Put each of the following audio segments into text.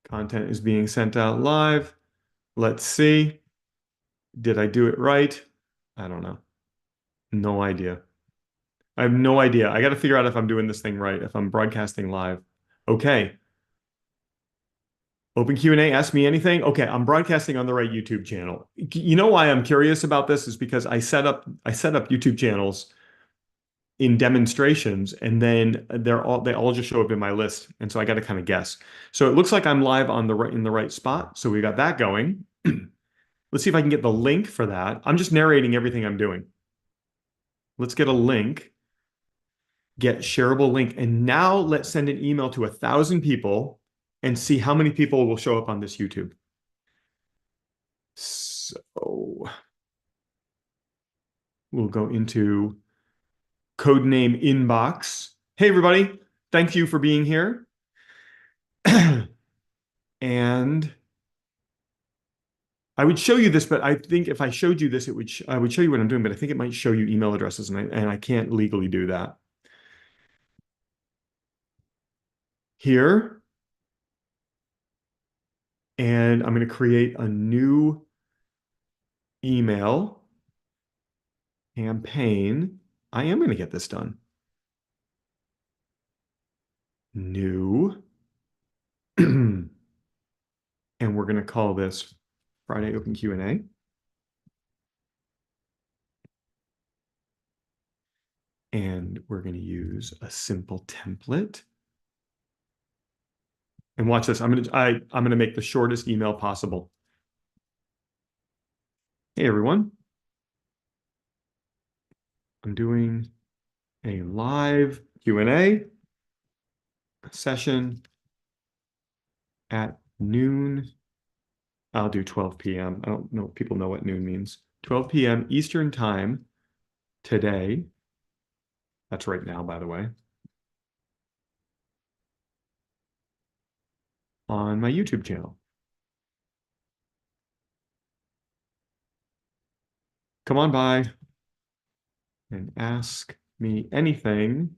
Content is being sent out live. Let's see. Did I do it right? I don't know. No idea. I have no idea. I got to figure out if I'm doing this thing right, if I'm broadcasting live. Okay. Open Q&A, ask me anything. Okay, I'm broadcasting on the right YouTube channel. You know why I'm curious about this is because I set up YouTube channels in demonstrations and then they all just show up in my list. And so I got to kind of guess. So it looks like I'm live on the right in the right spot. So we got that going. Let's see if I can get the link for that. I'm just narrating everything I'm doing. Let's get a link, get shareable link. And now let's send an email to 1,000 people and see how many people will show up on this YouTube. So we'll go into codename inbox. Hey, everybody. Thank you for being here. And I would show you this, but I think if I showed you this, I would show you what I'm doing, but I think it might show you email addresses, and I can't legally do that. Here, and I'm going to create a new email campaign. I am going to get this done. New. And we're going to call this Friday Open Q&A. And we're going to use a simple template. And watch this. I'm going to make the shortest email possible. Hey, everyone. I'm doing a live Q&A session at noon. I'll do 12 p.m. I don't know if people know what noon means. 12 p.m. Eastern time today. That's right now, by the way. On my YouTube channel. Come on by and ask me anything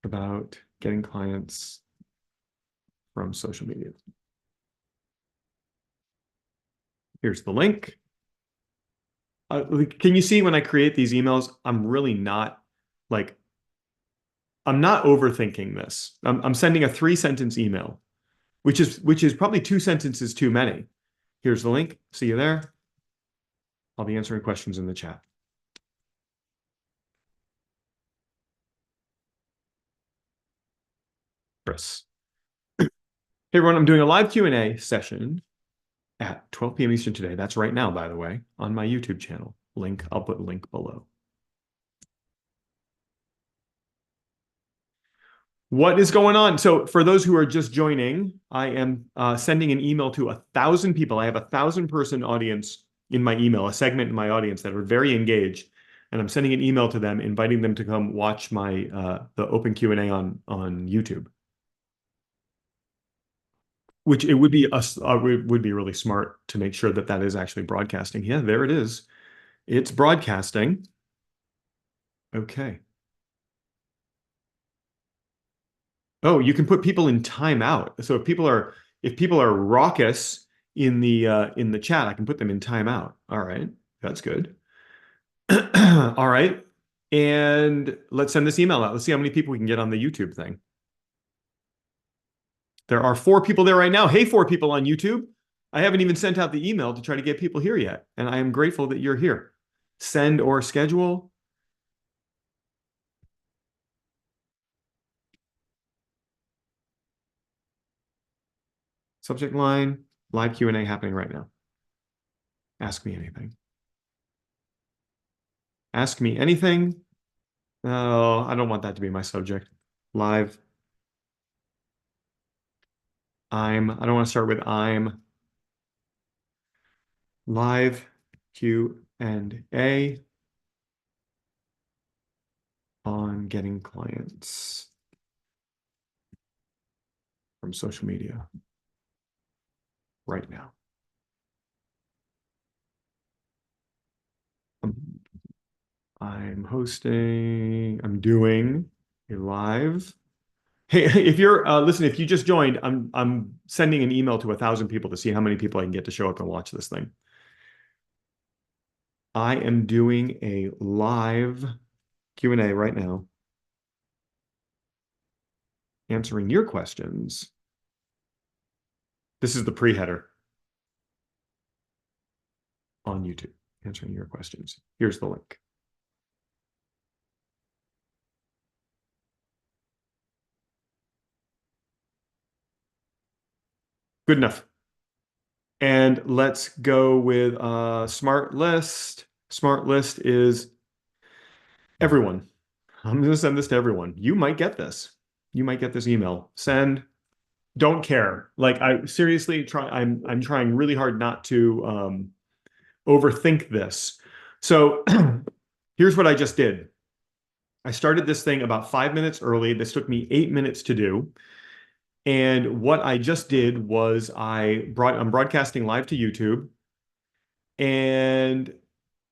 about getting clients from social media. Here's the link. Can you see when I create these emails, I'm really not like, I'm not overthinking this. I'm sending a 3-sentence email, which is probably 2 sentences too many. Here's the link. See you there. I'll be answering questions in the chat. Chris. Hey everyone, I'm doing a live Q&A session at 12 p.m. Eastern today. That's right now, by the way, on my YouTube channel. I'll put a link below. What is going on? So for those who are just joining, I am sending an email to 1,000 people. I have 1,000-person audience in my email, a segment in my audience that are very engaged. And I'm sending an email to them, inviting them to come watch my the open Q&A on YouTube. Which it would be would be really smart to make sure that that is actually broadcasting. Yeah, there it is. It's broadcasting. Okay. Oh, you can put people in timeout. So if people are raucous in the chat, I can put them in timeout. All right. That's good. All right. And let's send this email out. Let's see how many people we can get on the YouTube thing. There are 4 people there right now. Hey, 4 people on YouTube. I haven't even sent out the email to try to get people here yet. And I am grateful that you're here. Send or schedule. Subject line, live Q&A happening right now. Ask me anything. Ask me anything. Oh, I don't want that to be my subject. Live. I don't want to start with I'm. Live Q&A on getting clients from social media right now. I'm doing a live Hey, if you're listen, if you just joined, I'm sending an email to 1,000 people to see how many people I can get to show up and watch this thing. I am doing a live Q&A right now, answering your questions. This is the pre-header on YouTube, answering your questions. Here's the link. Good enough. And let's go with smart list. Smart list is everyone. I'm going to send this to everyone. You might get this. You might get this email. Send. Don't care. Like I seriously try. I'm trying really hard not to overthink this. So here's what I just did. I started this thing about 5 minutes early. This took me 8 minutes to do. And what I just did was I'm broadcasting live to YouTube, and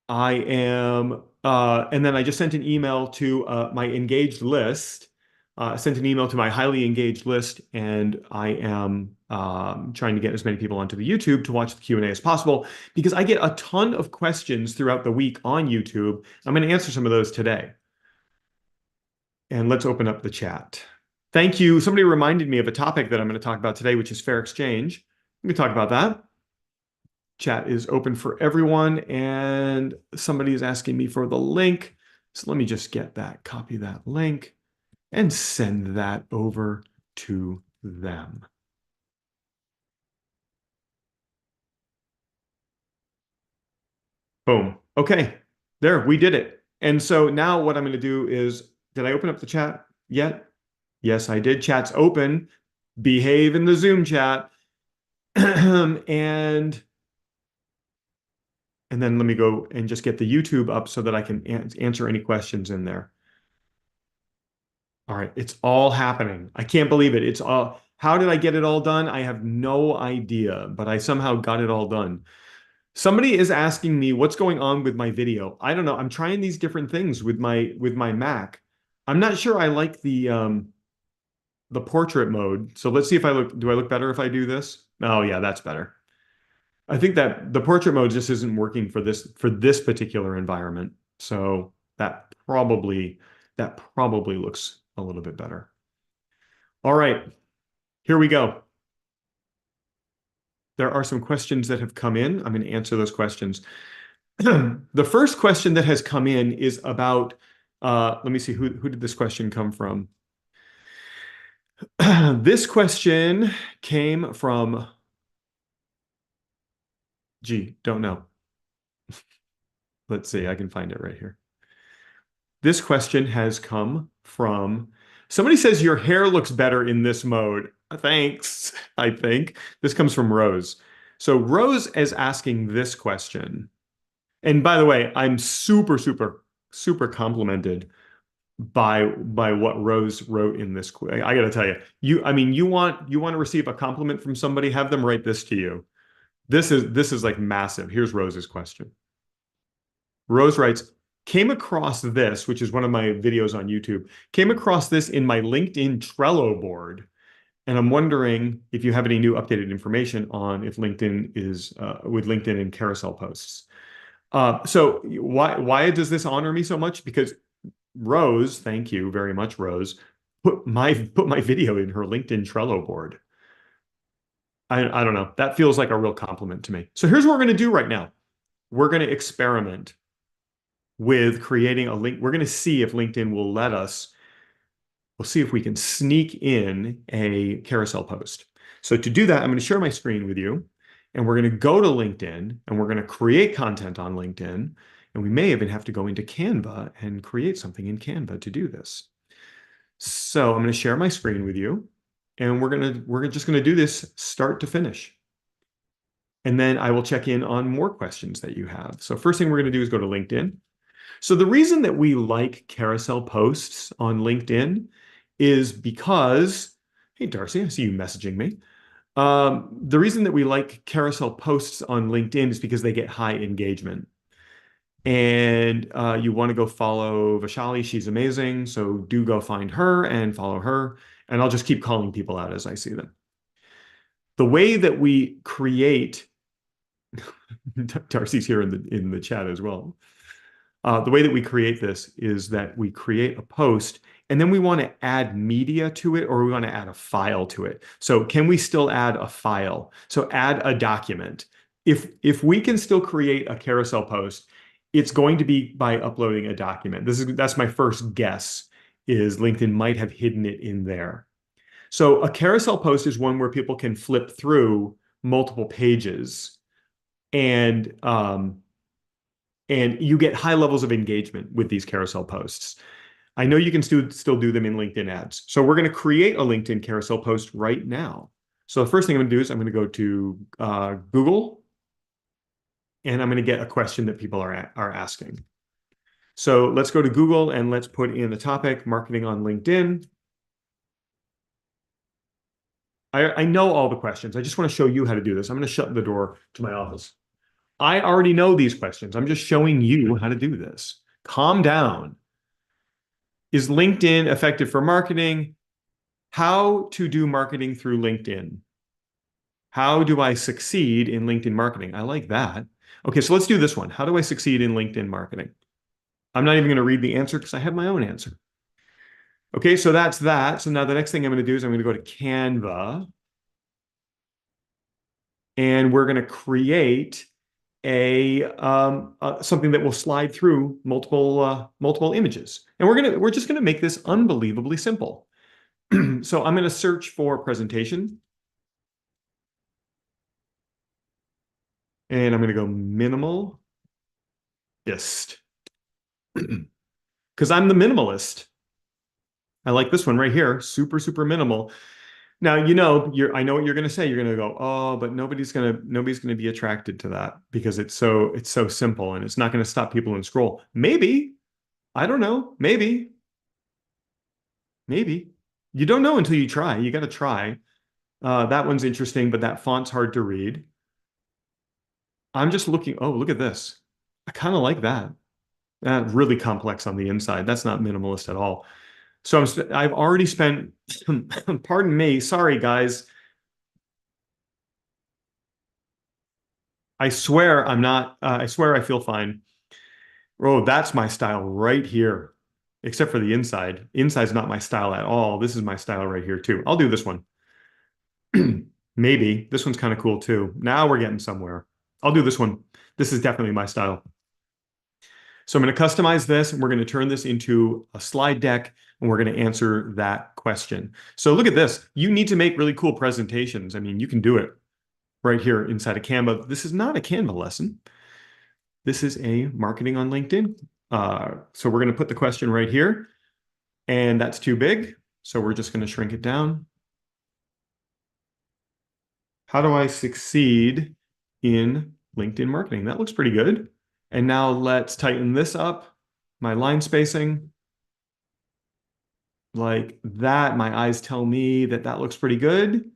and then I just sent an email to my engaged list. Sent an email to my highly engaged list, and I am trying to get as many people onto the YouTube to watch the Q&A as possible because I get a ton of questions throughout the week on YouTube. I'm going to answer some of those today. And let's open up the chat. Thank you. Somebody reminded me of a topic that I'm going to talk about today, which is fair exchange. Let me talk about that. Chat is open for everyone, and somebody is asking me for the link. So let me just get that, copy that link, and send that over to them. Boom. Okay, there, we did it. And so now what I'm going to do is, did I open up the chat yet? Yes, I did. Chat's open. Behave in the Zoom chat. and then let me go and just get the YouTube up so that I can answer any questions in there. All right, it's all happening. I can't believe it. It's all, how did I get it all done? I have no idea, but I somehow got it all done. Somebody is asking me what's going on with my video. I don't know. I'm trying these different things with my Mac. I'm not sure I like the portrait mode. So let's see if do I look better if I do this? Oh yeah, that's better. I think that the portrait mode just isn't working for this particular environment. So that probably looks a little bit better. All right, here we go. There are some questions that have come in. I'm going to answer those questions. The first question that has come in is about, let me see, who did this question come from? This question came from, gee, don't know. Let's see, I can find it right here. This question has come from, somebody says your hair looks better in this mode. Thanks, I think. This comes from Rose. So Rose is asking this question. And by the way, I'm super, super, super complimented by what Rose wrote in this. I got to tell you, I mean, you want to receive a compliment from somebody, have them write this to you. This is like massive. Here's Rose's question. Rose writes, came across this, which is one of my videos on YouTube, came across this in my LinkedIn Trello board. And I'm wondering if you have any new updated information on if LinkedIn is with LinkedIn and carousel posts. So why does this honor me so much? Because Rose, thank you very much, Rose, put my video in her LinkedIn Trello board. I don't know. That feels like a real compliment to me. So here's what we're going to do right now. We're going to experiment with creating a link. We're going to see if LinkedIn will let us. We'll see if we can sneak in a carousel post. So to do that, I'm going to share my screen with you, and we're going to go to LinkedIn, and we're going to create content on LinkedIn. And we may even have to go into Canva and create something in Canva to do this. So I'm going to share my screen with you, and we're just going to do this start to finish. And then I will check in on more questions that you have. So first thing we're going to do is go to LinkedIn. So the reason that we like carousel posts on LinkedIn is because, hey, Darcy, I see you messaging me. The reason that we like carousel posts on LinkedIn is because they get high engagement. And you want to go follow Vishali. She's amazing. So do go find her and follow her. And I'll just keep calling people out as I see them. The way that we create, Darcy's here in the chat as well. The way that we create this is that we create a post and then we want to add media to it or we want to add a file to it. So can we still add a file? So add a document. If we can still create a carousel post, it's going to be by uploading a document. That's my first guess is LinkedIn might have hidden it in there. So a carousel post is one where people can flip through multiple pages and and you get high levels of engagement with these carousel posts. I know you can still do them in LinkedIn ads. So we're going to create a LinkedIn carousel post right now. So the first thing I'm going to do is I'm going to go to Google and I'm going to get a question that people are asking. So let's go to Google and let's put in the topic, marketing on LinkedIn. I know all the questions. I just want to show you how to do this. I'm going to shut the door to my office. I already know these questions. I'm just showing you how to do this. Calm down. Is LinkedIn effective for marketing? How to do marketing through LinkedIn? How do I succeed in LinkedIn marketing? I like that. Okay, so let's do this one. How do I succeed in LinkedIn marketing? I'm not even going to read the answer because I have my own answer. Okay, so that's that. So now the next thing I'm going to do is I'm going to go to Canva and we're going to create something that will slide through multiple images. And we're just going to make this unbelievably simple. So I'm going to search for presentation. And I'm going to go minimalist. Because I'm the minimalist. I like this one right here. Super, super minimal. Now, I know what you're going to say. You're going to go, oh, but nobody's going to be attracted to that because it's so simple and it's not going to stop people and scroll. Maybe. I don't know. Maybe. Maybe. You don't know until you try. You got to try. That one's interesting, but that font's hard to read. I'm just looking. Oh, look at this. I kind of like that. Really complex on the inside. That's not minimalist at all. So I've already spent, pardon me, sorry guys. I swear I'm not, I swear I feel fine. Oh, that's my style right here. Except for the inside. Inside's not my style at all. This is my style right here too. I'll do this one. Maybe. This one's kind of cool too. Now we're getting somewhere. I'll do this one. This is definitely my style. So I'm going to customize this and we're going to turn this into a slide deck and we're going to answer that question. So look at this. You need to make really cool presentations. I mean, you can do it right here inside of Canva. This is not a Canva lesson. This is a marketing on LinkedIn. So we're going to put the question right here and that's too big. So we're just going to shrink it down. How do I succeed in LinkedIn marketing? That looks pretty good. And now let's tighten this up, my line spacing. Like that, my eyes tell me that that looks pretty good.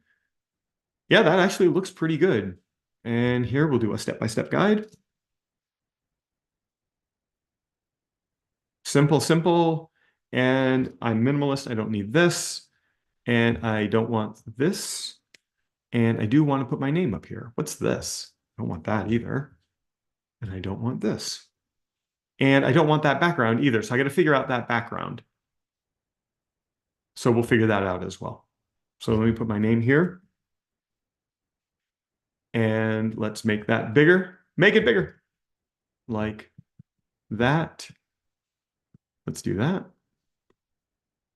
Yeah, that actually looks pretty good. And here we'll do a step-by-step guide. Simple, simple. And I'm minimalist. I don't need this. And I don't want this. And I do want to put my name up here. What's this? I don't want that either. And I don't want this. And I don't want that background either. So I got to figure out that background. So we'll figure that out as well. So let me put my name here. And let's make that bigger. Make it bigger. Like that. Let's do that.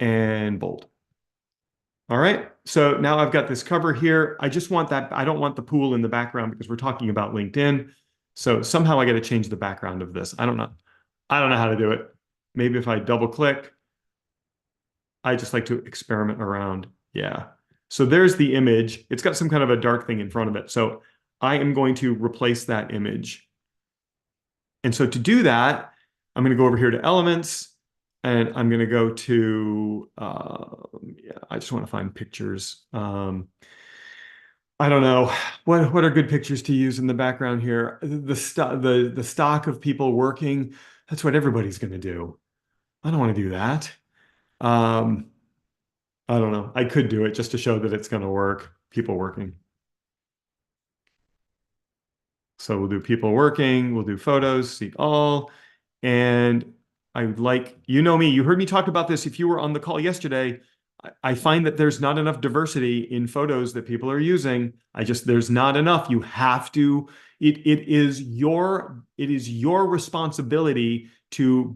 And bold. All right. So now I've got this cover here. I just want that. I don't want the pool in the background because we're talking about LinkedIn. So somehow I got to change the background of this. I don't know. I don't know how to do it. Maybe if I double click, I just like to experiment around. Yeah. So there's the image. It's got some kind of a dark thing in front of it. So I am going to replace that image. And so to do that, I'm going to go over here to elements and I'm going to go to, yeah, I just want to find pictures. I don't know. What are good pictures to use in the background here? The stock of people working, that's what everybody's going to do. I don't want to do that. Um, I don't know. I could do it just to show that it's going to work. People working. So we'll do people working, we'll do photos, see all. And I would like, you know me, you heard me talk about this if you were on the call yesterday. I find that there's not enough diversity in photos that people are using. There's not enough. You have to, it is your responsibility to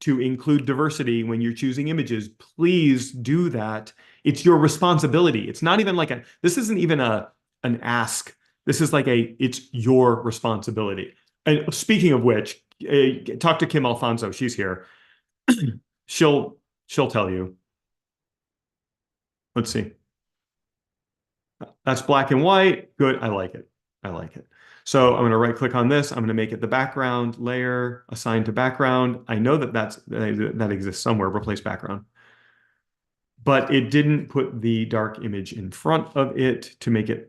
include diversity when you're choosing images. Please do that. It's your responsibility. It's not even like this isn't even an ask. This is like it's your responsibility. And speaking of which, talk to Kim Alfonso. She's here. She'll she'll tell you. Let's see. That's black and white. Good. I like it. I like it. So I'm going to right click on this. I'm going to make it the background layer, assign to background. I know that exists somewhere, replace background. But it didn't put the dark image in front of it to make it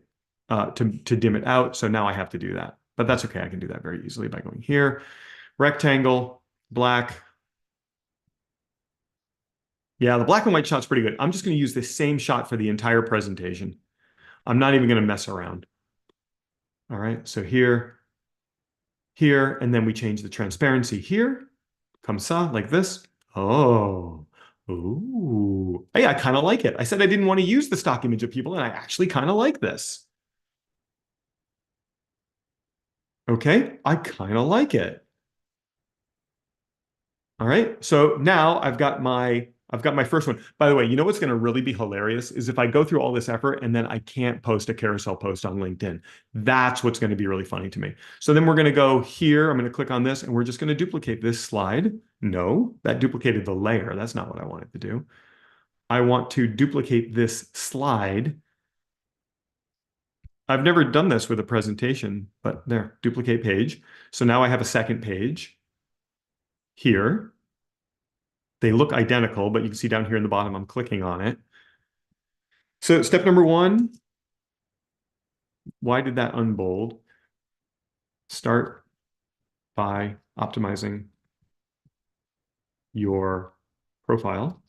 to dim it out. So now I have to do that. But that's okay. I can do that very easily by going here. Rectangle, black. Yeah, the black and white shot's pretty good. I'm just going to use the same shot for the entire presentation. I'm not even going to mess around. All right, so here, here, and then we change the transparency here. Comme ça, like this. Oh, ooh. Hey, I kind of like it. I said I didn't want to use the stock image of people, and I actually kind of like this. Okay, I kind of like it. All right. So now I've got my first one. By the way, you know what's going to really be hilarious is if I go through all this effort and then I can't post a carousel post on LinkedIn. That's what's going to be really funny to me. So then we're going to go here. I'm going to click on this and we're just going to duplicate this slide. No, that duplicated the layer. That's not what I wanted to do. I want to duplicate this slide. I've never done this with a presentation, but there, duplicate page. So now I have a second page here. They look identical, but you can see down here in the bottom, I'm clicking on it. So step number one, why did that unbold? Start by optimizing your profile.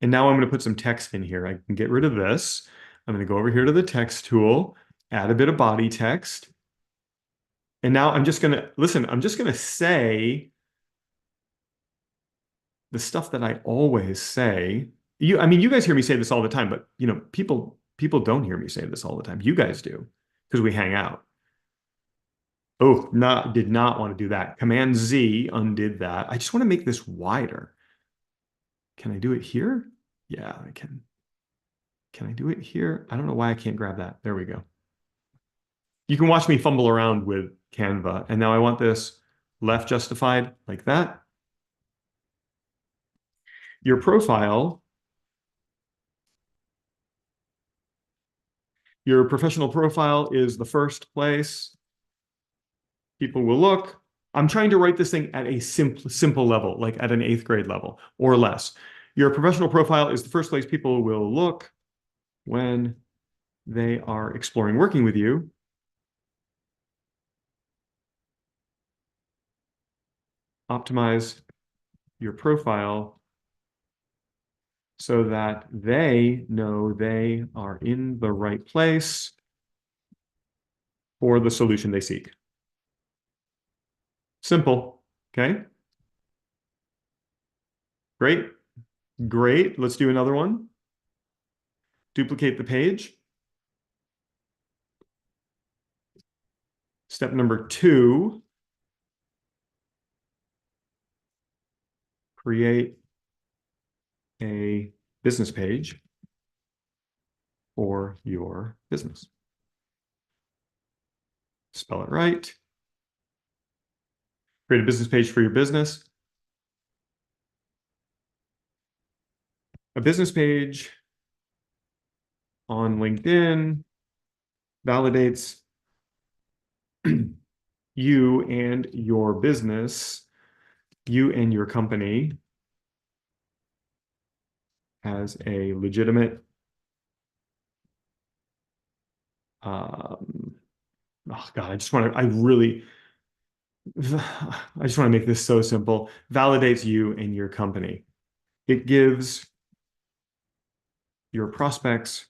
And now I'm going to put some text in here. I can get rid of this. I'm going to go over here to the text tool, add a bit of body text. And now I'm just going to, listen, I'm just going to say the stuff that I always say. I mean, you guys hear me say this all the time, but people don't hear me say this all the time. You guys do because we hang out. Oh, did not want to do that. Command Z undid that. I just want to make this wider. Can I do it here? Yeah, I can. Can I do it here? I don't know why I can't grab that. There we go. You can watch me fumble around with Canva. And now I want this left justified like that. Your profile, your professional profile is the first place people will look. I'm trying to write this thing at a simple level, like at an 8th grade level or less. Your professional profile is the first place people will look when they are exploring working with you. Optimize your profile so that they know they are in the right place for the solution they seek. Simple, okay? Great, great. Let's do another one. Duplicate the page. Step number 2, create a business page for your business. Spell it right. Create a business page for your business. A business page on LinkedIn validates you and your business, you and your company as a legitimate Oh God, I just want to make this so simple. Validates you and your company. It gives your prospects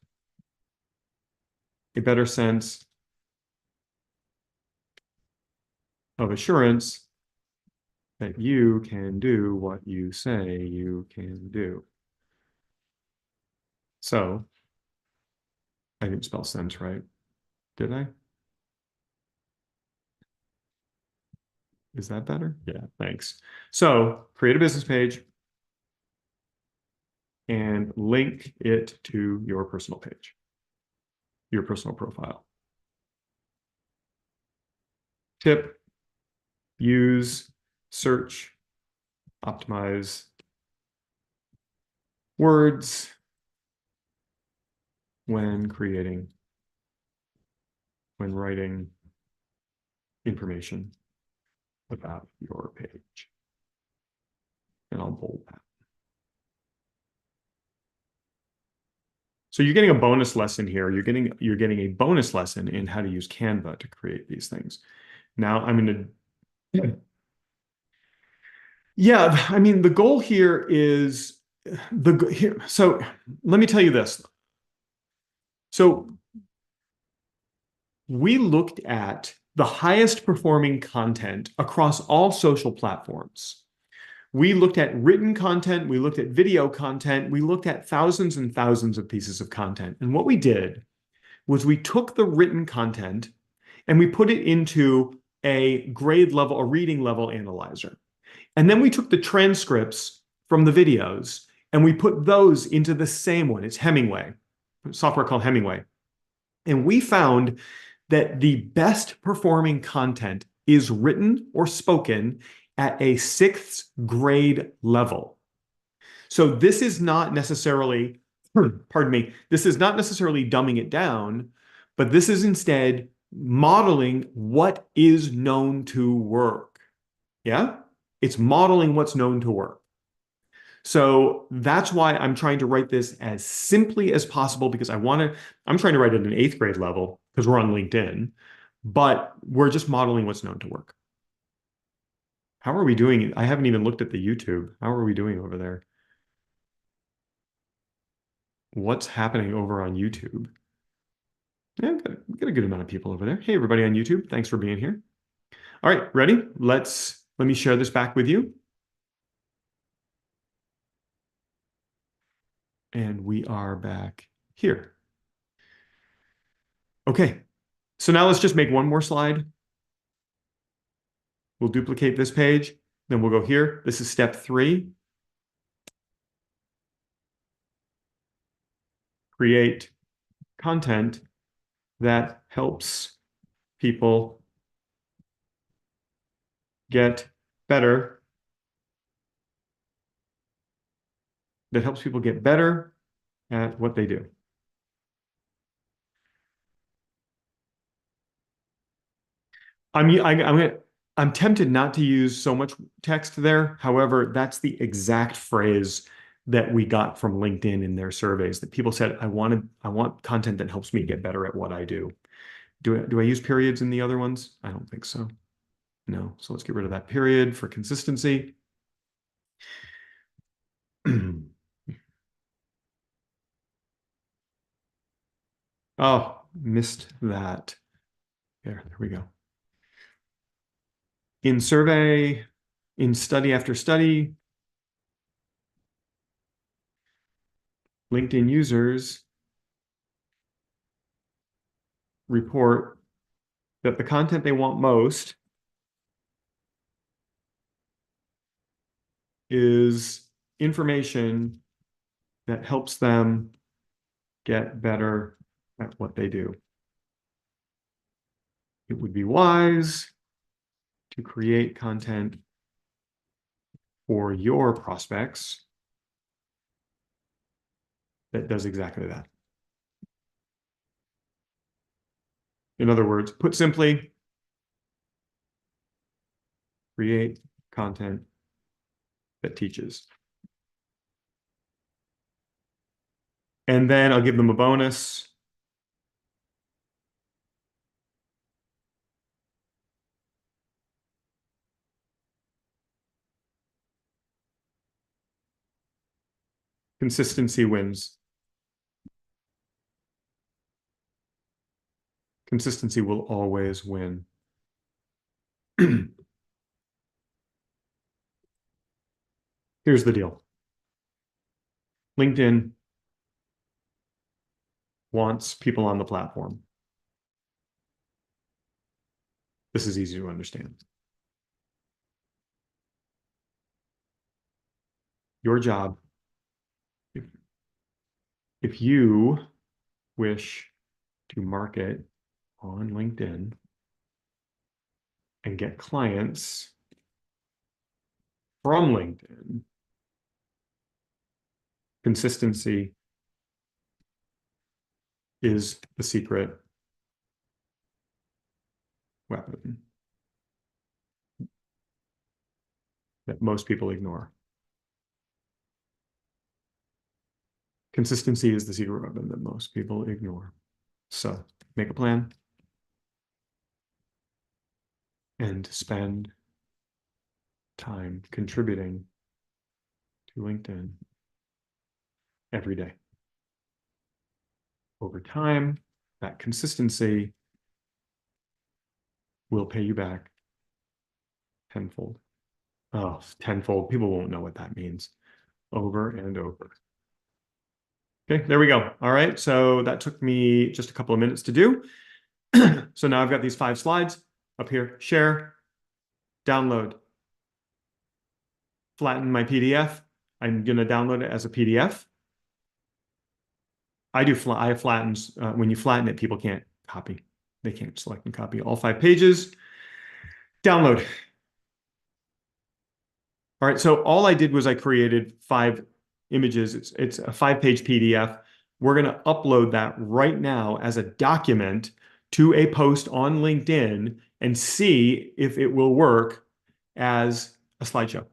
a better sense of assurance that you can do what you say you can do. So I didn't spell sense right, did I? Is that better? Yeah, thanks. So create a business page and link it to your personal page, your personal profile. Tip, use search, optimize words when writing information about your page. And I'll bold that. So you're getting a bonus lesson here. You're getting a bonus lesson in how to use Canva to create these things. Now I'm going to, yeah, I mean, the goal here is so let me tell you this. So we looked at the highest performing content across all social platforms. We looked at written content, we looked at video content, we looked at thousands and thousands of pieces of content. And what we did was we took the written content and we put it into a grade level, a reading level analyzer. And then we took the transcripts from the videos and we put those into the same one. It's Hemingway, software called Hemingway. And we found that the best performing content is written or spoken at a 6th grade level. So this is not necessarily, pardon me, this is not necessarily dumbing it down, but this is instead modeling what is known to work. Yeah? It's modeling what's known to work. So that's why I'm trying to write this as simply as possible because I'm trying to write it at an 8th grade level because we're on LinkedIn, but we're just modeling what's known to work. How are we doing? I haven't even looked at the YouTube. How are we doing over there? What's happening over on YouTube? Yeah, we've got a good amount of people over there. Hey, everybody on YouTube. Thanks for being here. All right, ready? Let me share this back with you. And we are back here. Okay, so now let's just make one more slide. We'll duplicate this page, then we'll go here. This is step 3. Create content that helps people get better, at what they do. I'm tempted not to use so much text there. However, that's the exact phrase that we got from LinkedIn in their surveys that people said, I want content that helps me get better at what I do. Do I use periods in the other ones? I don't think so. No. So let's get rid of that period for consistency. Oh, missed that. There we go. In survey, in study after study, LinkedIn users report that the content they want most is information that helps them get better at what they do. It would be wise to create content for your prospects that does exactly that. In other words, put simply, create content that teaches. And then I'll give them a bonus. Consistency wins. Consistency will always win. Here's the deal. LinkedIn wants people on the platform. This is easy to understand. Your job, if you wish to market on LinkedIn and get clients from LinkedIn, consistency is the secret weapon that most people ignore. Consistency is the secret weapon that most people ignore. So make a plan and spend time contributing to LinkedIn every day. Over time, that consistency will pay you back tenfold. Oh, tenfold. People won't know what that means. Over and over. Okay, there we go. All right, so that took me just a couple of minutes to do. So now I've got these 5 slides up here. Share, download, flatten my PDF. I'm going to download it as a PDF. I flattens. When you flatten it, people can't copy. They can't select and copy all 5 pages. Download. All right, so all I did was I created 5 images. It's a 5-page PDF. We're going to upload that right now as a document to a post on LinkedIn and see if it will work as a slideshow.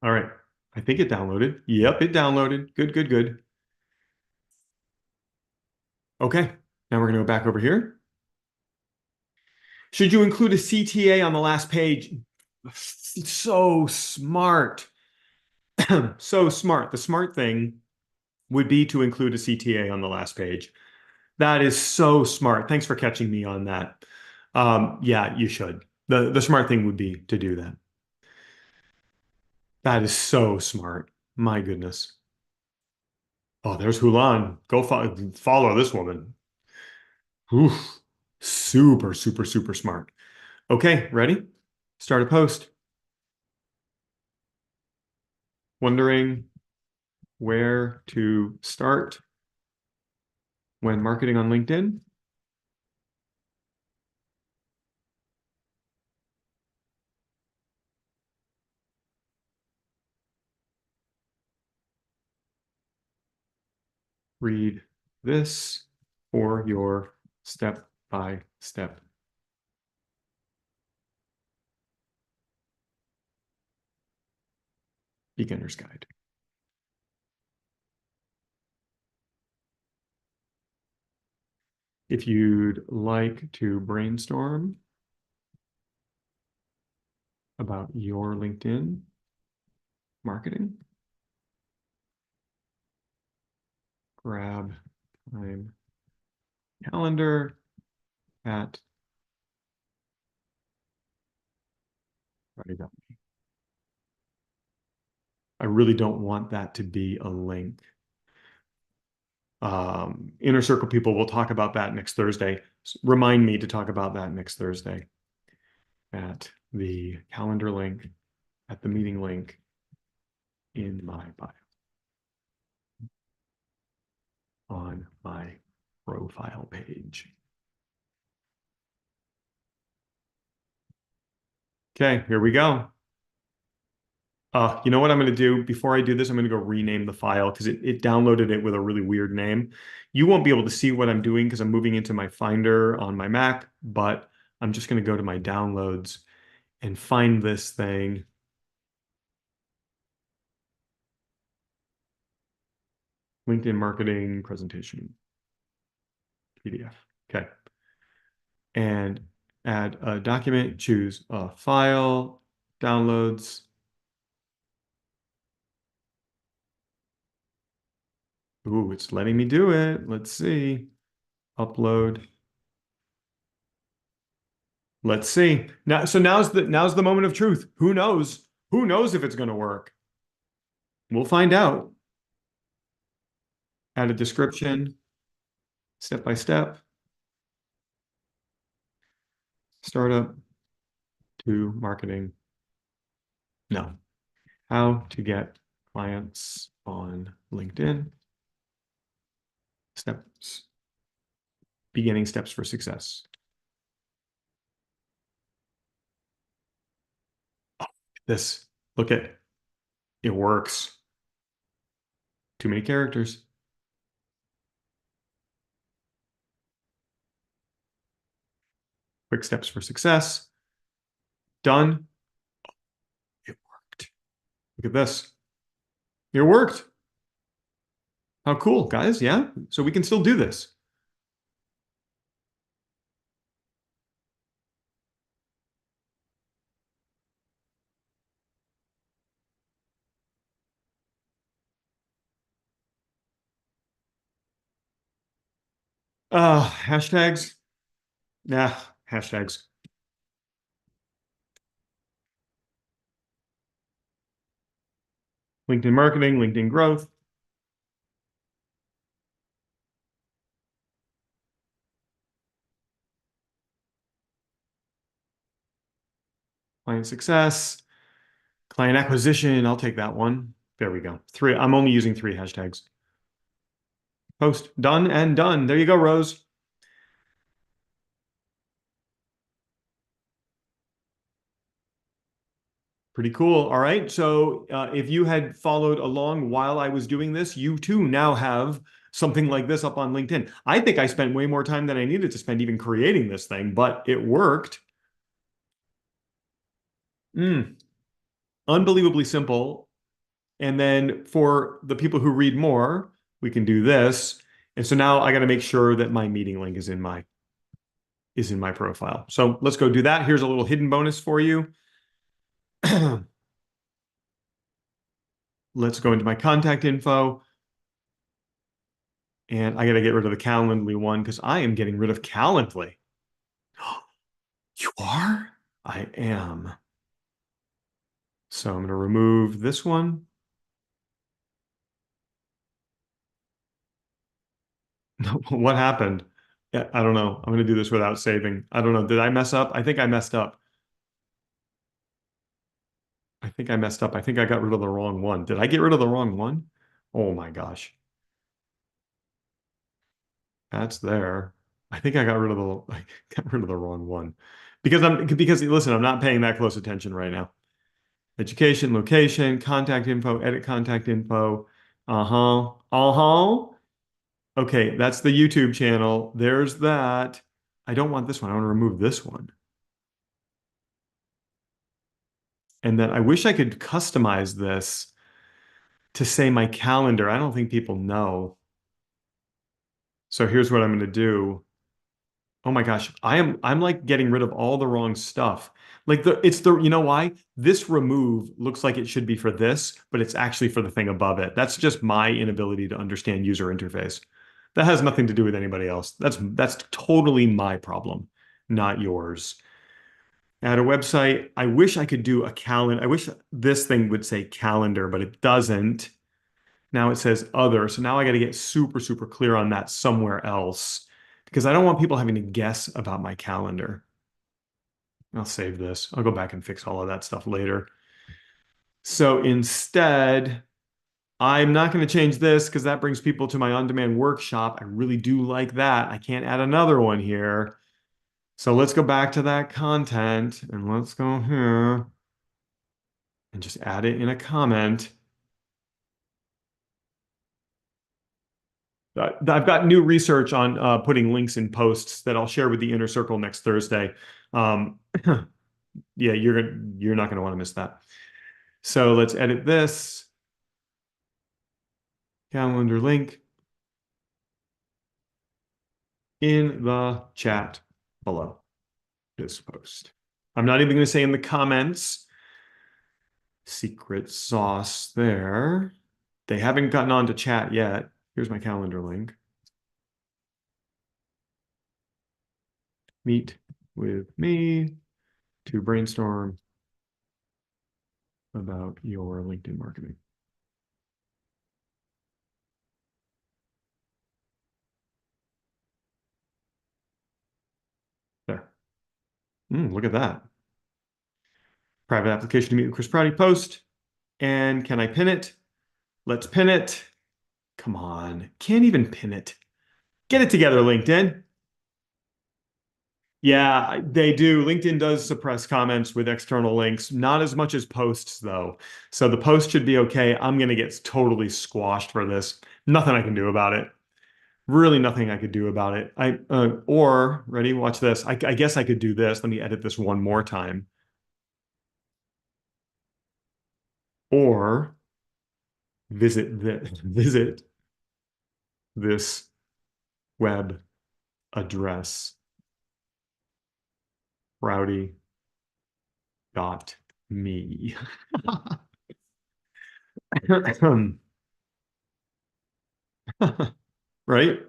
All right, I think it downloaded. Yep, it downloaded. Good, good, good. Okay, now we're going to go back over here. Should you include a CTA on the last page? So smart. So smart. The smart thing would be to include a CTA on the last page. That is so smart. Thanks for catching me on that. Yeah, you should. The smart thing would be to do that. That is so smart. My goodness. Oh, there's Hulan. Go follow this woman. Oof. Super, super, super smart. Okay, ready? Start a post. Wondering where to start when marketing on LinkedIn? Read this for your step-by-step beginner's guide. If you'd like to brainstorm about your LinkedIn marketing, grab time calendar at Prouty.me. I really don't want that to be a link. Inner Circle people will talk about that next Thursday. Remind me to talk about that next Thursday at the calendar link, at the meeting link in my bio on my profile page. Okay, here we go. You know what I'm going to do? Before I do this, I'm going to go rename the file because it downloaded it with a really weird name. You won't be able to see what I'm doing because I'm moving into my Finder on my Mac, but I'm just going to go to my downloads and find this thing. LinkedIn marketing presentation, PDF. Okay. And add a document, choose a file, downloads. Ooh, it's letting me do it. Let's see. Upload. Let's see. Now, so now's the moment of truth. Who knows? Who knows if it's going to work? We'll find out. Add a description, step by step, startup to marketing. No. How to get clients on LinkedIn. Steps. Beginning steps for success. Oh, this. Look at it works. Too many characters. Quick steps for success. Done. It worked. Look at this. It worked. How cool, guys. Yeah. So we can still do this. Hashtags. Nah, hashtags. LinkedIn marketing, LinkedIn growth. Client success, client acquisition. I'll take that one. There we go. Three. I'm only using three hashtags. Post done and done. There you go, Rose. Pretty cool. All right. So if you had followed along while I was doing this, you too now have something like this up on LinkedIn. I think I spent way more time than I needed to spend even creating this thing, but it worked. Mm, unbelievably simple. And then for the people who read more, we can do this. And so now I got to make sure that my meeting link is in my profile. So let's go do that. Here's a little hidden bonus for you. Let's go into my contact info. And I got to get rid of the Calendly one because I am getting rid of Calendly. You are? I am. So I'm going to remove this one. What happened? Yeah, I don't know. I'm going to do this without saving. I don't know. Did I mess up? I think I messed up. I think I messed up. I think I got rid of the wrong one. Did I get rid of the wrong one? Oh my gosh. That's there. I think I got rid of the I got rid of the wrong one. Because listen, I'm not paying that close attention right now. Education, location, contact info, edit contact info. Uh-huh. Uh-huh. Okay, that's the YouTube channel. There's that. I don't want this one. I want to remove this one. And then I wish I could customize this to say my calendar. I don't think people know. So here's what I'm going to do. Oh my gosh, I'm like getting rid of all the wrong stuff. Like you know why? This remove looks like it should be for this, but it's actually for the thing above it. That's just my inability to understand user interface. That has nothing to do with anybody else. That's totally my problem, not yours. Add a website. I wish I could do a calendar. I wish this thing would say calendar, but it doesn't. Now it says other. So now I got to get super, super clear on that somewhere else because I don't want people having to guess about my calendar. I'll save this. I'll go back and fix all of that stuff later. So instead, I'm not going to change this because that brings people to my on-demand workshop. I really do like that. I can't add another one here. So let's go back to that content and let's go here and just add it in a comment. I've got new research on putting links in posts that I'll share with the inner circle next Thursday. Um, yeah, you're not going to want to miss that. So let's edit this. calendar link in the chat below this post. I'm not even going to say in the comments. Secret sauce there. They haven't gotten on to chat yet. Here's my calendar link. Meet with me to brainstorm about your LinkedIn marketing. There. Look at that. Private application to meet with Chris Prouty post. And can I pin it? Let's pin it. Come on. Can't even pin it. Get it together, LinkedIn. Yeah, they do. LinkedIn does suppress comments with external links, not as much as posts, though. So the post should be okay. I'm going to get totally squashed for this. Nothing I can do about it. Really nothing I could do about it. Or ready, watch this. I guess I could do this. Let me edit this one more time. Or visit this web address, Prouty.me. Right?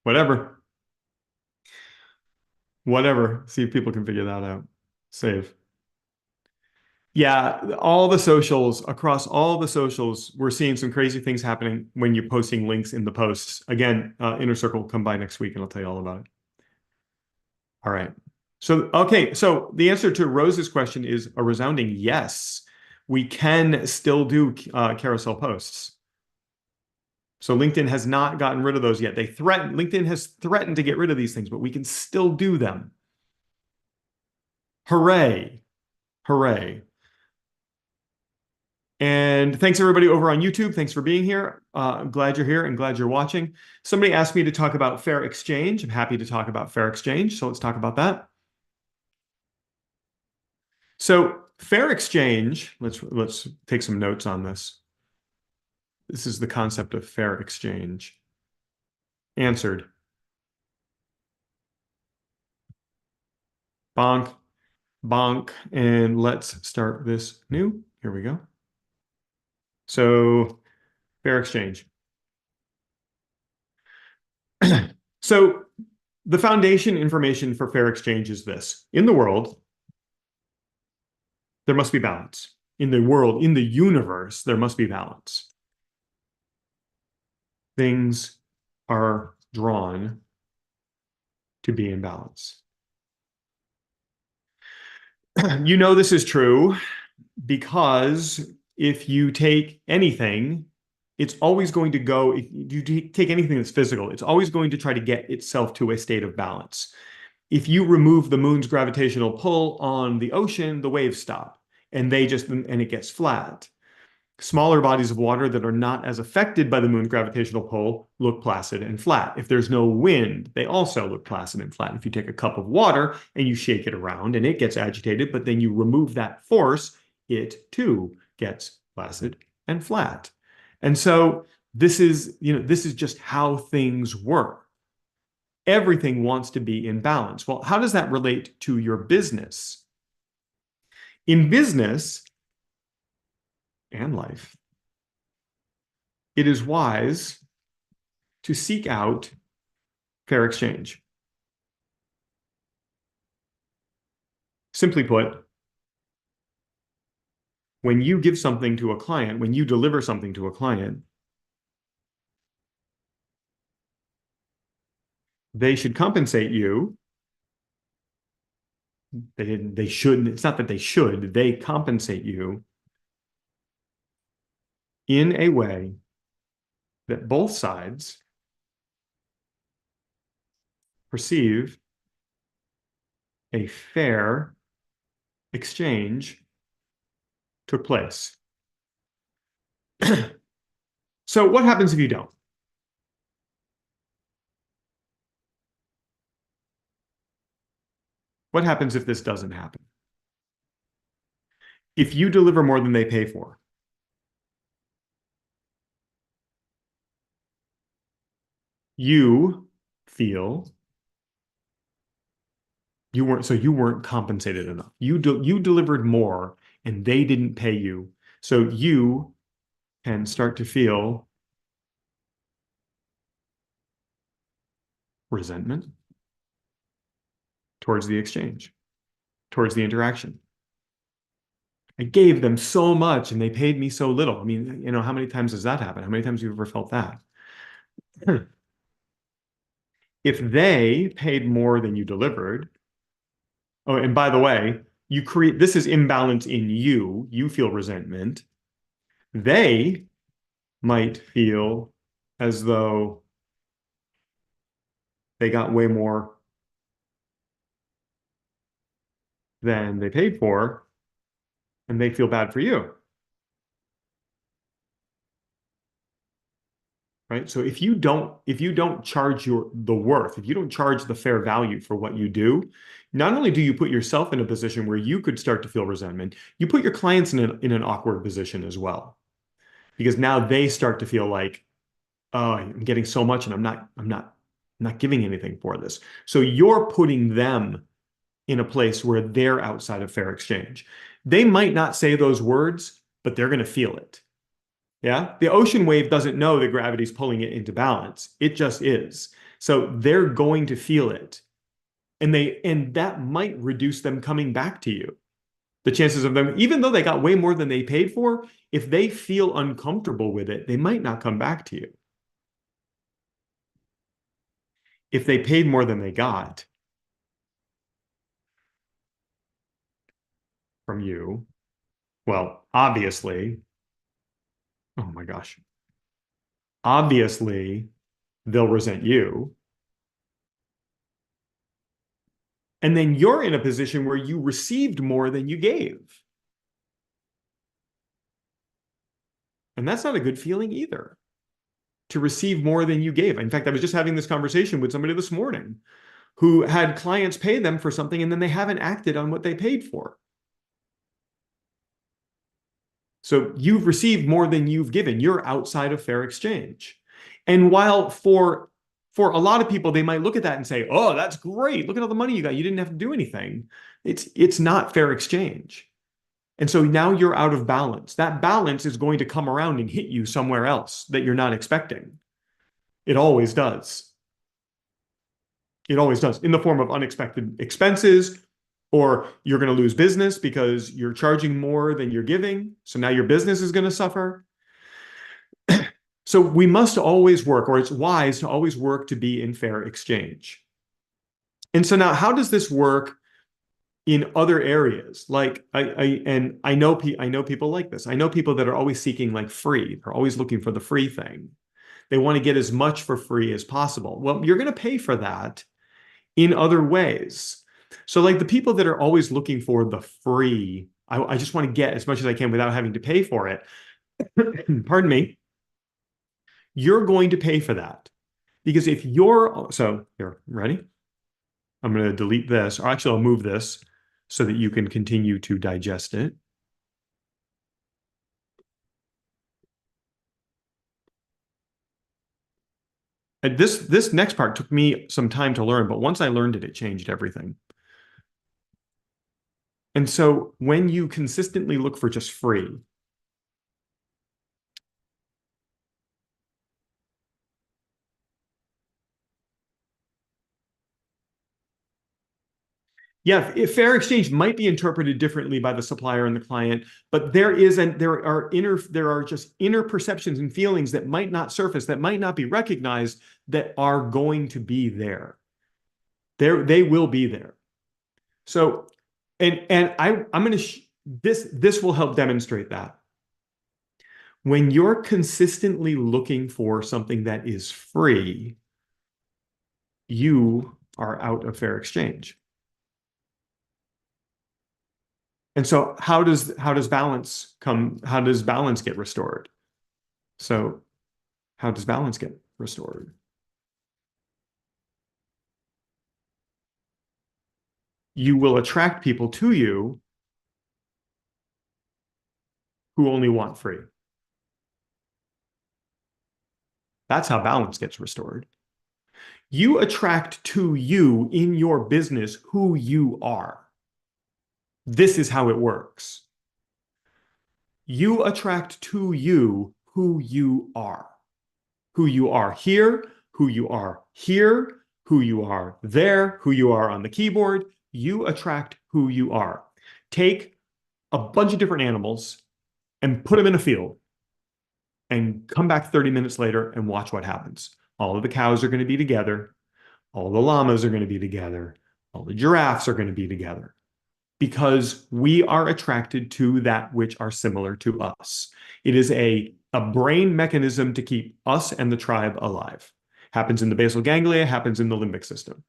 Whatever. Whatever. See if people can figure that out. Save. Yeah, all the socials, across all the socials, we're seeing some crazy things happening when you're posting links in the posts. Again, Inner Circle, come by next week and I'll tell you all about it. All right. So, okay. So the answer to Rose's question is a resounding yes. We can still do carousel posts. So LinkedIn has not gotten rid of those yet. LinkedIn has threatened to get rid of these things, but we can still do them. Hooray. Hooray. And thanks everybody over on YouTube. Thanks for being here. I'm glad you're here and glad you're watching. Somebody asked me to talk about fair exchange. I'm happy to talk about fair exchange. So let's talk about that. So fair exchange, let's take some notes on this. This is the concept of fair exchange. Answered. Bonk, bonk, and let's start this new. Here we go. So fair exchange. So the foundation information for fair exchange is this. In the world, there must be balance. In the world, in the universe, there must be balance. Things are drawn to be in balance. You know this is true because if you take anything, it's always going to go, if you take anything that's physical, it's always going to try to get itself to a state of balance. If you remove the moon's gravitational pull on the ocean, the waves stop and it gets flat. Smaller bodies of water that are not as affected by the moon's gravitational pull look placid and flat. If there's no wind, they also look placid and flat. If you take a cup of water and you shake it around and it gets agitated, but then you remove that force, it too gets placid and flat. And so this is just how things work. Everything wants to be in balance. Well, how does that relate to your business? In business and life, it is wise to seek out fair exchange. Simply put, when you give something to a client, when you deliver something to a client, they should compensate you. They should, it's not that they should, they compensate you in a way that both sides perceive a fair exchange took place. So what happens if you don't? What happens if this doesn't happen? If you deliver more than they pay for, you feel you weren't compensated enough. You delivered more and they didn't pay you. So you can start to feel resentment towards the exchange, towards the interaction. I gave them so much and they paid me so little. I mean, how many times does that happen? How many times have you ever felt that? If they paid more than you delivered, oh, and by the way, you create this is imbalance in you. You feel resentment. They might feel as though they got way more than they paid for, and they feel bad for you, right? So if you don't charge the worth, if you don't charge the fair value for what you do, not only do you put yourself in a position where you could start to feel resentment, you put your clients in an awkward position as well, because now they start to feel like, oh, I'm getting so much and I'm not giving anything for this. So you're putting them in a place where they're outside of fair exchange. They might not say those words, but they're going to feel it. Yeah. The ocean wave doesn't know that gravity's pulling it into balance. It just is. So they're going to feel it. And that might reduce them coming back to you. The chances of them, even though they got way more than they paid for, if they feel uncomfortable with it, they might not come back to you. If they paid more than they got from you, well, obviously, oh my gosh, obviously they'll resent you. And then you're in a position where you received more than you gave. And that's not a good feeling either, to receive more than you gave. In fact, I was just having this conversation with somebody this morning who had clients pay them for something and then they haven't acted on what they paid for. So you've received more than you've given. You're outside of fair exchange. And while for a lot of people, they might look at that and say, oh, that's great. Look at all the money you got. You didn't have to do anything. It's not fair exchange. And so now you're out of balance. That balance is going to come around and hit you somewhere else that you're not expecting. It always does. It always does, in the form of unexpected expenses, or you're going to lose business because you're charging more than you're giving. So now your business is going to suffer. So we must always work, or it's wise to always work to be in fair exchange. And so now, how does this work in other areas? Like I know people like this. I know people that are always seeking like free. They're always looking for the free thing. They want to get as much for free as possible. Well, you're going to pay for that in other ways. So like the people that are always looking for the free, I just want to get as much as I can without having to pay for it. Pardon me. You're going to pay for that. Because if you're, so here, ready? I'm going to delete this, or actually I'll move this so that you can continue to digest it. And this next part took me some time to learn, but once I learned it, it changed everything. And so when you consistently look for just free, yeah, if fair exchange might be interpreted differently by the supplier and the client, but there are just inner perceptions and feelings that might not surface, that might not be recognized, that are going to be there. They will be there. So, I'm going to this will help demonstrate that. When you're consistently looking for something that is free, you are out of fair exchange. And so how does balance come? How does balance get restored? So how does balance get restored? You will attract people to you who only want free. That's how balance gets restored. You attract to you in your business who you are. This is how it works. You attract to you who you are. Who you are here, who you are here, who you are there, who you are on the keyboard. You attract who you are. Take a bunch of different animals and put them in a field and come back 30 minutes later and watch what happens. All of the cows are going to be together. All the llamas are going to be together. All the giraffes are going to be together because we are attracted to that which are similar to us. It is a brain mechanism to keep us and the tribe alive. Happens in the basal ganglia, happens in the limbic system.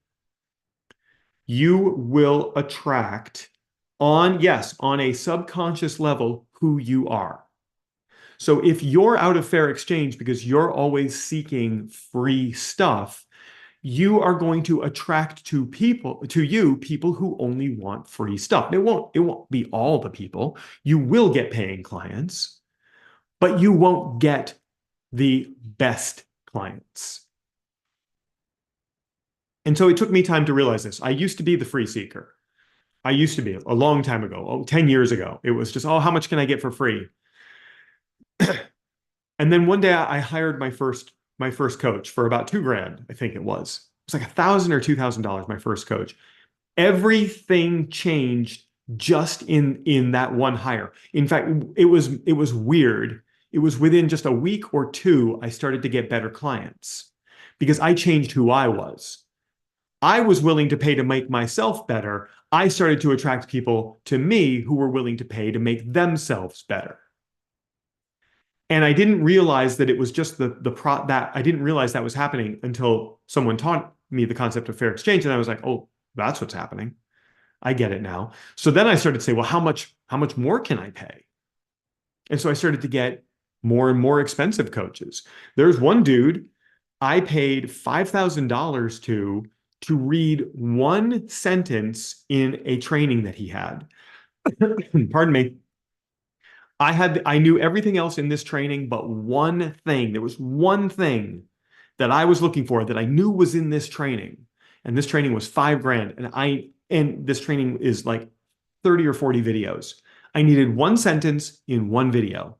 You will attract yes, on a subconscious level, who you are. So if you're out of fair exchange because you're always seeking free stuff, you are going to attract to people who only want free stuff. It won't be all the people. You will get paying clients, but you won't get the best clients. And so it took me time to realize this. I used to be the free seeker. I used to be a long time ago, 10 years ago. It was just, oh, how much can I get for free? And then one day I hired my first coach for about $2,000, I think it was. It was like $1,000 or $2,000, my first coach. Everything changed just in that one hire. In fact, it was weird. It was within just a week or two, I started to get better clients because I changed who I was. I was willing to pay to make myself better. I started to attract people to me who were willing to pay to make themselves better. And I didn't realize that it was just that I didn't realize that was happening until someone taught me the concept of fair exchange. And I was like, oh, that's what's happening. I get it now. So then I started to say, well, how much more can I pay? And so I started to get more and more expensive coaches. There's one dude I paid $5,000 to read one sentence in a training that he had. Pardon me. I knew everything else in this training, but one thing. There was one thing that I was looking for that I knew was in this training. And this training was $5,000. And this training is like 30 or 40 videos. I needed one sentence in one video.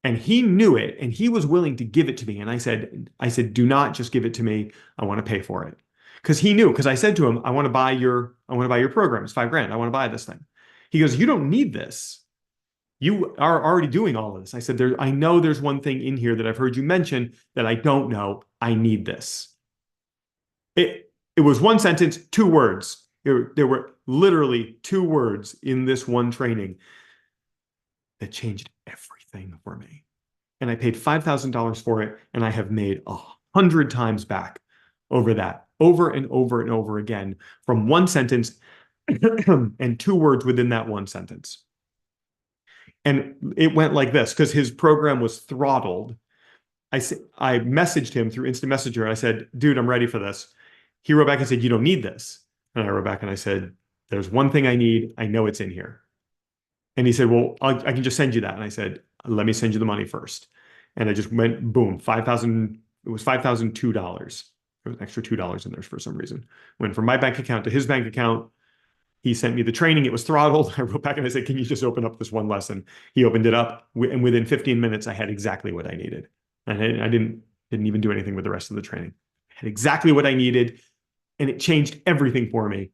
And he knew it and he was willing to give it to me. And I said, do not just give it to me. I want to pay for it. Because he knew, because I said to him, I want to buy your program. It's $5,000. I want to buy this thing. He goes, you don't need this. You are already doing all of this. I said, I know there's one thing in here that I've heard you mention that I don't know. I need this. It was one sentence, 2 words. There were literally 2 words in this one training that changed everything for me. And I paid $5,000 for it, and I have made 100 times back over that, over and over and over again, from one sentence and 2 words within that one sentence. And it went like this because his program was throttled. I messaged him through Instant Messenger. And I said, dude, I'm ready for this. He wrote back and said, you don't need this. And I wrote back and I said, there's one thing I need. I know it's in here. And he said, well, I can just send you that. And I said, let me send you the money first. And I just went, boom, 5,000. It was $5,002. There was an extra $2 in there for some reason. Went from my bank account to his bank account. He sent me the training. It was throttled. I wrote back and I said, can you just open up this one lesson? He opened it up. And within 15 minutes, I had exactly what I needed. And I didn't even do anything with the rest of the training. I had exactly what I needed. And it changed everything for me.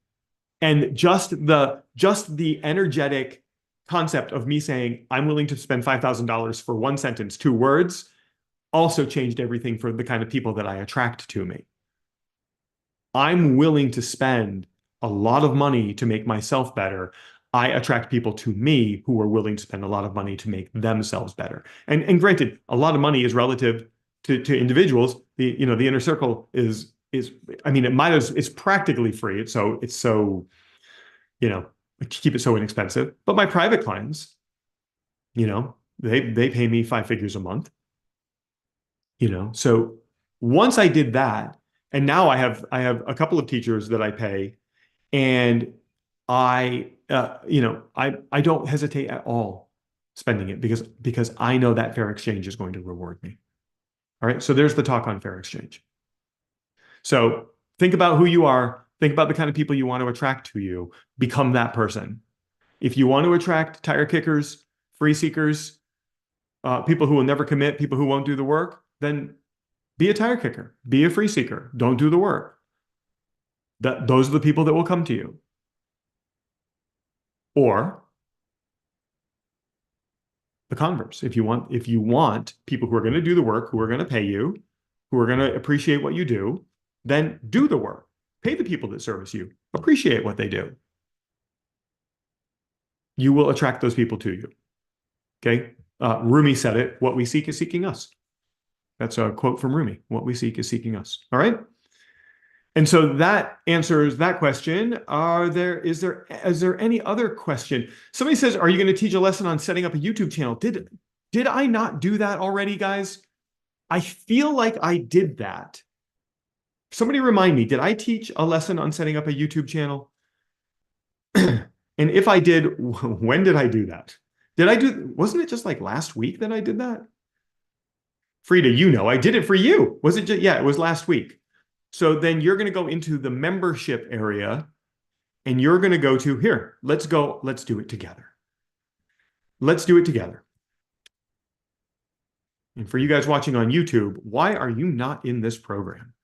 And just the energetic concept of me saying, I'm willing to spend $5,000 for one sentence, 2 words, also changed everything for the kind of people that I attract to me. I'm willing to spend a lot of money to make myself better. I attract people to me who are willing to spend a lot of money to make themselves better. And granted, a lot of money is relative to individuals. The inner circle is I mean, it's practically free. It's so keep it so inexpensive. But my private clients, they pay me 5 figures a month. So once I did that, and now I have a couple of teachers that I pay, and I don't hesitate at all spending it because I know that fair exchange is going to reward me. All right. So there's the talk on fair exchange. So think about who you are. Think about the kind of people you want to attract to you. Become that person. If you want to attract tire kickers, free seekers, people who will never commit, people who won't do the work, then be a tire kicker, be a free seeker. Don't do the work. Those are the people that will come to you. Or the converse. If you want people who are going to do the work, who are going to pay you, who are going to appreciate what you do, then do the work. Pay the people that service you. Appreciate what they do. You will attract those people to you. Okay. Rumi said it. What we seek is seeking us. That's a quote from Rumi. What we seek is seeking us. All right. And so that answers that question. Is there any other question? Somebody says, are you going to teach a lesson on setting up a YouTube channel? Did I not do that already, guys? I feel like I did that. Somebody remind me, did I teach a lesson on setting up a YouTube channel? And if I did, when did I do that? Wasn't it just like last week that I did that? Frida, I did it for you. Was it just, yeah, it was last week. So then you're going to go into the membership area and you're going to go to here. Let's do it together. Let's do it together. And for you guys watching on YouTube, why are you not in this program?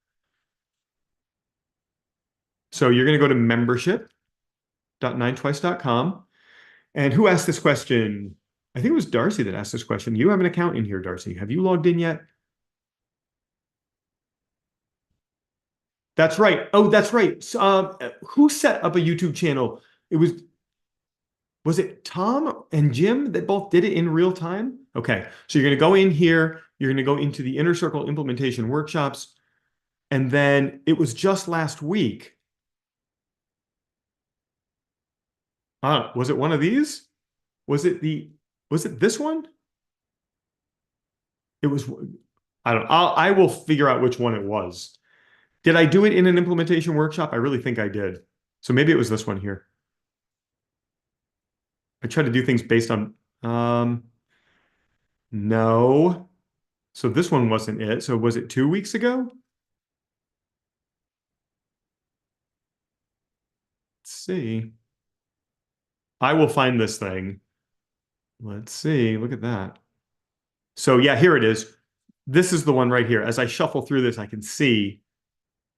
So you're going to go to membership.ninetwice.com. And who asked this question? I think it was Darcy that asked this question. You have an account in here, Darcy. Have you logged in yet? That's right. Oh, that's right. Who set up a YouTube channel? Was it Tom and Jim that both did it in real time? Okay. So you're going to go in here. You're going to go into the Inner Circle implementation workshops. And then it was just last week. Was it one of these? Was it this one? It was, I don't know. I will figure out which one it was. Did I do it in an implementation workshop? I really think I did. So maybe it was this one here. I try to do things based on, no. So this one wasn't it. So was it 2 weeks ago? Let's see. I will find this thing. Let's see. Look at that. So yeah, here it is. This is the one right here. As I shuffle through this, I can see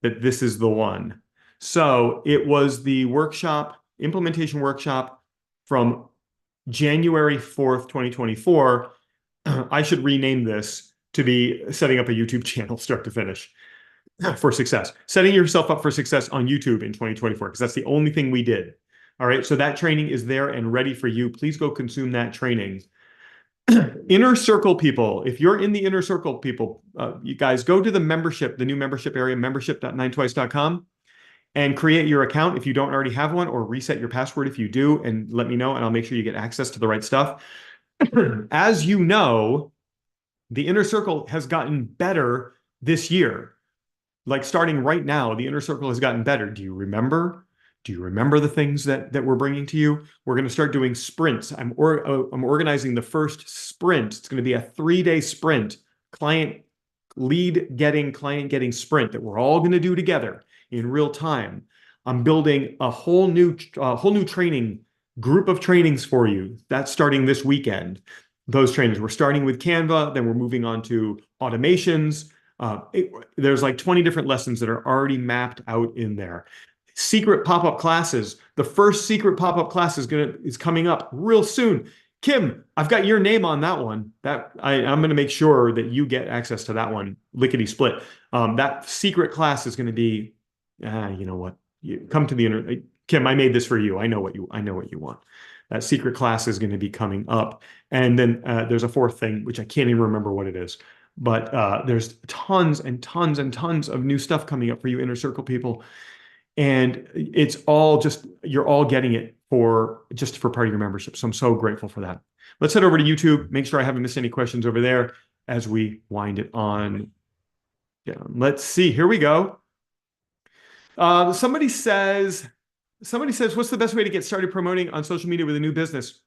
that this is the one. So it was the workshop, implementation workshop from January 4th, 2024. I should rename this to be setting up a YouTube channel start to finish for success. Setting yourself up for success on YouTube in 2024, because that's the only thing we did. All right, so that training is there and ready for you. Please go consume that training. Inner Circle people, if you're in the Inner Circle people, you guys go to the membership, the new membership area, membership.ninetwice.com, and create your account if you don't already have one, or reset your password if you do, and let me know, and I'll make sure you get access to the right stuff. As you know, the Inner Circle has gotten better this year. Like starting right now, the Inner Circle has gotten better. Do you remember? Do you remember the things that we're bringing to you? We're going to start doing sprints. I'm organizing the first sprint. It's going to be a 3-day sprint, client getting sprint that we're all going to do together in real time. I'm building a whole new training group of trainings for you. That's starting this weekend. Those trainings, we're starting with Canva, then we're moving on to automations. There's like 20 different lessons that are already mapped out in there. Secret pop-up classes. The first secret pop-up class is coming up real soon. Kim, I've got your name on that one. I'm going to make sure that you get access to that one, lickety split. That secret class is going to be, you know what? You come to the Kim, I made this for you. I know what you want. That secret class is going to be coming up. And then there's a fourth thing, which I can't even remember what it is. But there's tons and tons and tons of new stuff coming up for you Inner Circle people. And it's all you're all getting it for part of your membership. So I'm so grateful for that. Let's head over to YouTube. Make sure I haven't missed any questions over there as we wind it on down. Let's see. Here we go. Somebody says, what's the best way to get started promoting on social media with a new business?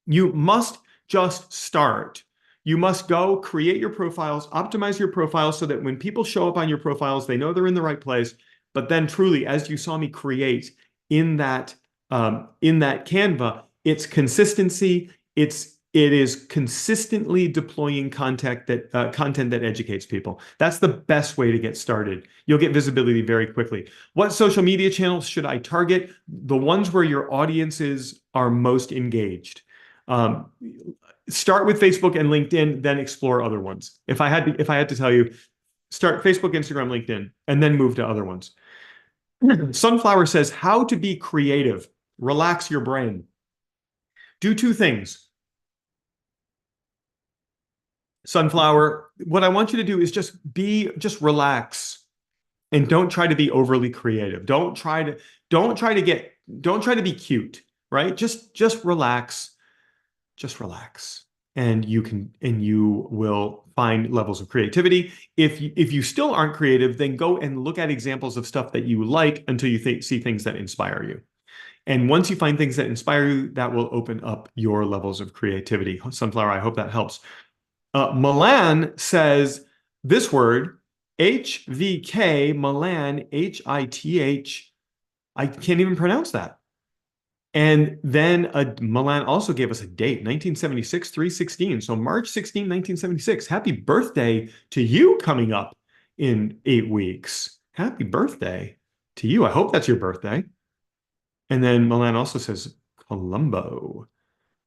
You must just start. You must go create your profiles, optimize your profiles so that when people show up on your profiles, they know they're in the right place. But then truly, as you saw me create in that Canva, it's consistency. It is consistently deploying content that educates people. That's the best way to get started. You'll get visibility very quickly. What social media channels should I target? The ones where your audiences are most engaged. Um, Start with Facebook and LinkedIn, then explore other ones. If I had to tell you, start Facebook, Instagram, LinkedIn, and then move to other ones. Sunflower says, how to be creative. Relax your brain. Do two things. Sunflower, what I want you to do is just relax and don't try to be overly creative. Don't try to be cute, right? Just relax. Just relax. And you will find levels of creativity. If you still aren't creative, then go and look at examples of stuff that you like until you see things that inspire you. And once you find things that inspire you, that will open up your levels of creativity. Sunflower, I hope that helps. Milan says this word, HVK, Milan, HITH. I can't even pronounce that. And then Milan also gave us a date, 1976, 3/16. So March 16, 1976. Happy birthday to you coming up in 8 weeks. Happy birthday to you. I hope that's your birthday. And then Milan also says Colombo.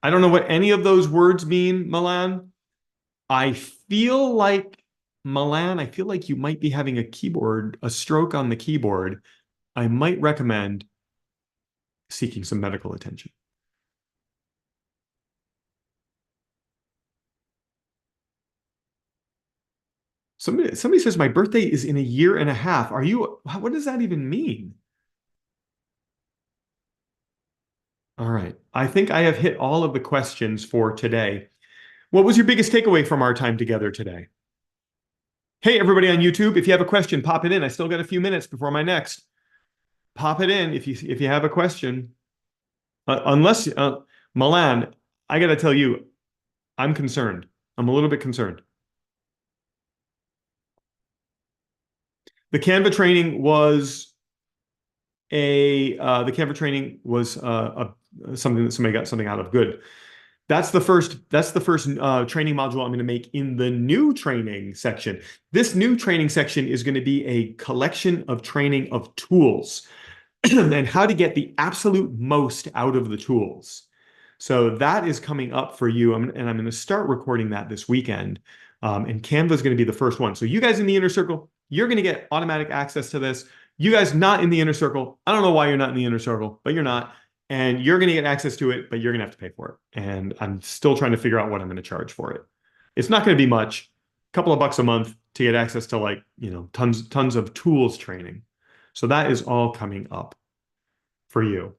I don't know what any of those words mean, Milan. I feel like, Milan, I feel like you might be having a stroke on the keyboard. I might recommend seeking some medical attention. Somebody says my birthday is in a year and a half. What does that even mean? All right. I think I have hit all of the questions for today. What was your biggest takeaway from our time together today? Hey, everybody on YouTube, if you have a question, pop it in. I still got a few minutes before my next. Pop it in if you have a question. Unless Milan, I got to tell you, I'm concerned. I'm a little bit concerned. The Canva training was something that somebody got something out of. Good. That's the first training module I'm going to make in the new training section. This new training section is going to be a collection of training of tools and how to get the absolute most out of the tools. So that is coming up for you, and I'm going to start recording that this weekend. And Canva is going to be the first one. So you guys in the inner circle, you're going to get automatic access to this. You guys not in the inner circle, I don't know why you're not in the inner circle, but you're not. And you're going to get access to it, but you're going to have to pay for it. And I'm still trying to figure out what I'm going to charge for it. It's not going to be much, a couple of bucks a month to get access to tons of tools training. So that is all coming up for you.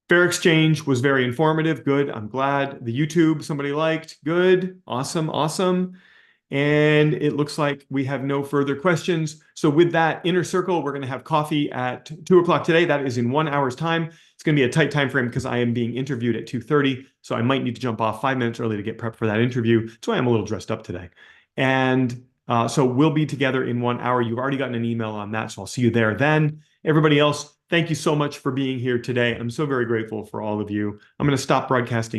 Fair exchange was very informative. Good. I'm glad. The YouTube somebody liked. Good. Awesome. Awesome. And it looks like we have no further questions. So with that inner circle, we're going to have coffee at 2 o'clock today. That is in 1 hour's time. It's going to be a tight time frame because I am being interviewed at 2:30. So I might need to jump off 5 minutes early to get prepped for that interview. That's why I'm a little dressed up today. And so we'll be together in 1 hour. You've already gotten an email on that. So I'll see you there then. Everybody else, thank you so much for being here today. I'm so very grateful for all of you. I'm going to stop broadcasting